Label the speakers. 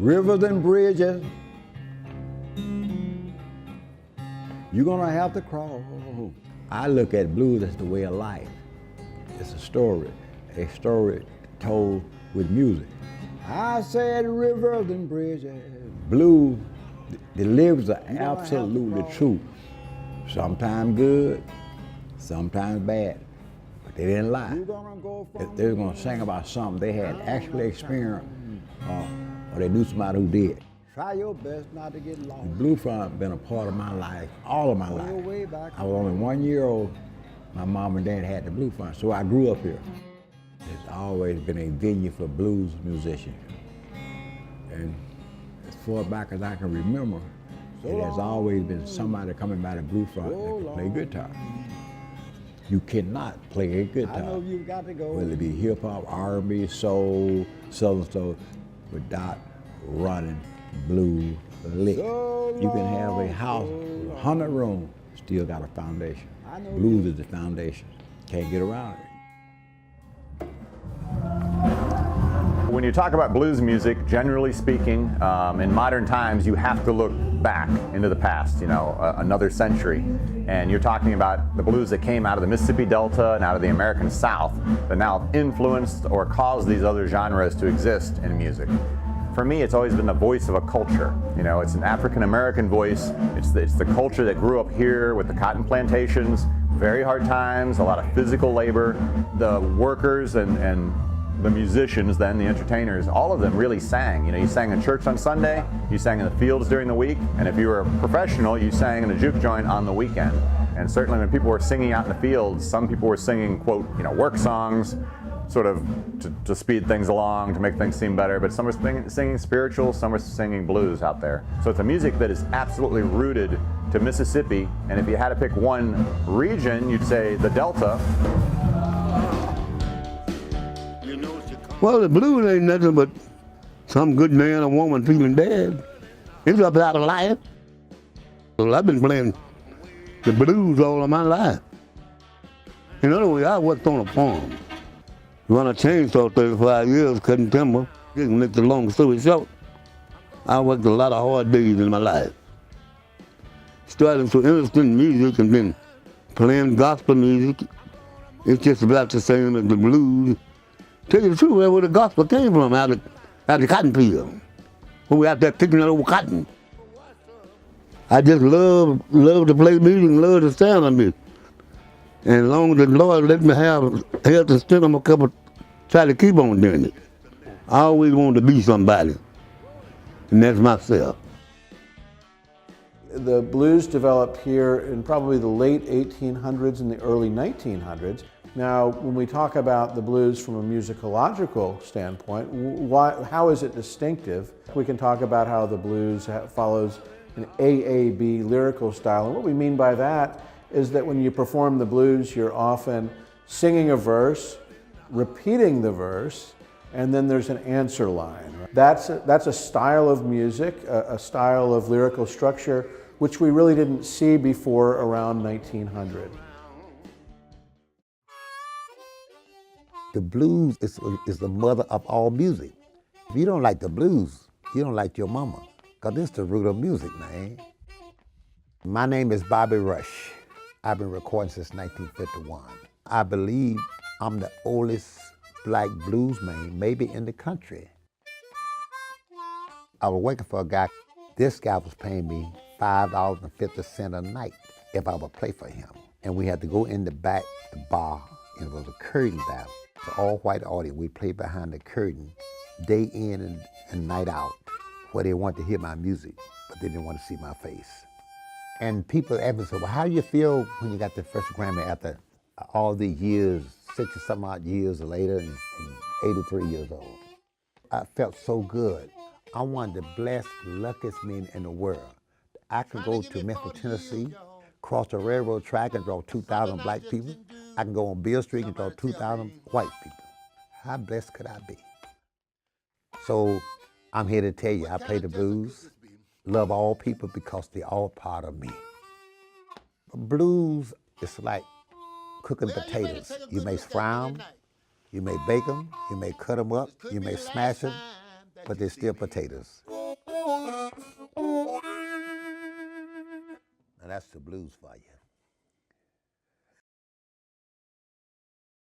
Speaker 1: rivers and bridges you're gonna have to cross. I look at blues as the way of life. It's a story told with music. I said rivers and bridges. Blues, the lyrics are absolutely true. Sometimes good, sometimes bad, but they didn't lie. If they were gonna sing about something they had actually experienced, or they knew somebody who did. Try your best not to get lost. The blues front been a part of my life, all of my life. I was only 1 year old. My mom and dad had the blues front, so I grew up here. It's always been a venue for blues musicians. And as far back as I can remember, it has always been somebody coming by the blues front that could play guitar. You cannot play a guitar, whether it be hip hop, R&B, soul, southern soul, without running blues lick. You can have a house with 100 rooms, still got a foundation. Blues is the foundation. Can't get around it.
Speaker 2: When you talk about blues music, generally speaking, in modern times, you have to look back into the past, another century. And you're talking about the blues that came out of the Mississippi Delta and out of the American South that now influenced or caused these other genres to exist in music. For me, it's always been the voice of a culture. It's an African-American voice. It's the culture that grew up here with the cotton plantations, very hard times, a lot of physical labor. The workers and the musicians then, the entertainers, all of them really sang. You sang in church on Sunday, you sang in the fields during the week, and if you were a professional, you sang in a juke joint on the weekend. And certainly when people were singing out in the fields, some people were singing, quote, work songs, sort of to speed things along, to make things seem better, but some are singing spiritual, some are singing blues out there. So it's a music that is absolutely rooted to Mississippi, and if you had to pick one region, you'd say the Delta.
Speaker 3: Well, the blues ain't nothing but some good man or woman feeling bad. It's about a life. Well, I've been playing the blues all of my life. In other words, I worked on a farm. Run a chainsaw 35 years, cutting timber. Just make the long story short, I worked a lot of hard days in my life. Started so interested in music and then playing gospel music. It's just about the same as the blues. Tell you the truth, where the gospel came from, out of the cotton field. When we out there picking that old cotton. I just love to play music and love the sound of music. And as long as the Lord let me have health and strength, I'm going to try to keep on doing it. I always wanted to be somebody, and that's myself.
Speaker 4: The blues developed here in probably the late 1800s and the early 1900s. Now, when we talk about the blues from a musicological standpoint, how is it distinctive? We can talk about how the blues follows an AAB lyrical style, and what we mean by that is that when you perform the blues, you're often singing a verse, repeating the verse, and then there's an answer line. That's a style of music, a style of lyrical structure, which we really didn't see before around 1900.
Speaker 5: The blues is the mother of all music. If you don't like the blues, you don't like your mama, because it's the root of music, man. My name is Bobby Rush. I've been recording since 1951. I believe I'm the oldest black bluesman maybe in the country. I was working for a guy. This guy was paying me $5.50 a night if I would play for him. And we had to go in the back, the bar, and it was a curtain bar. The all-white audience. We played behind the curtain day in and night out, where they wanted to hear my music, but they didn't want to see my face. And people ask me, well, how do you feel when you got the first Grammy after all these years, 60-some odd years later, and 83 years old? I felt so good. I'm one of the blessed, luckiest men in the world. I could go to Memphis, Tennessee, cross the railroad track and draw 2,000 black people. I can go on Beale Street and draw 2,000 white people. How blessed could I be? So I'm here to tell you, I play the blues, love all people because they're all part of me. Blues is like cooking potatoes. You may fry them, you may bake them, you may cut them up, you may smash them, but they're still potatoes. And that's the blues for you.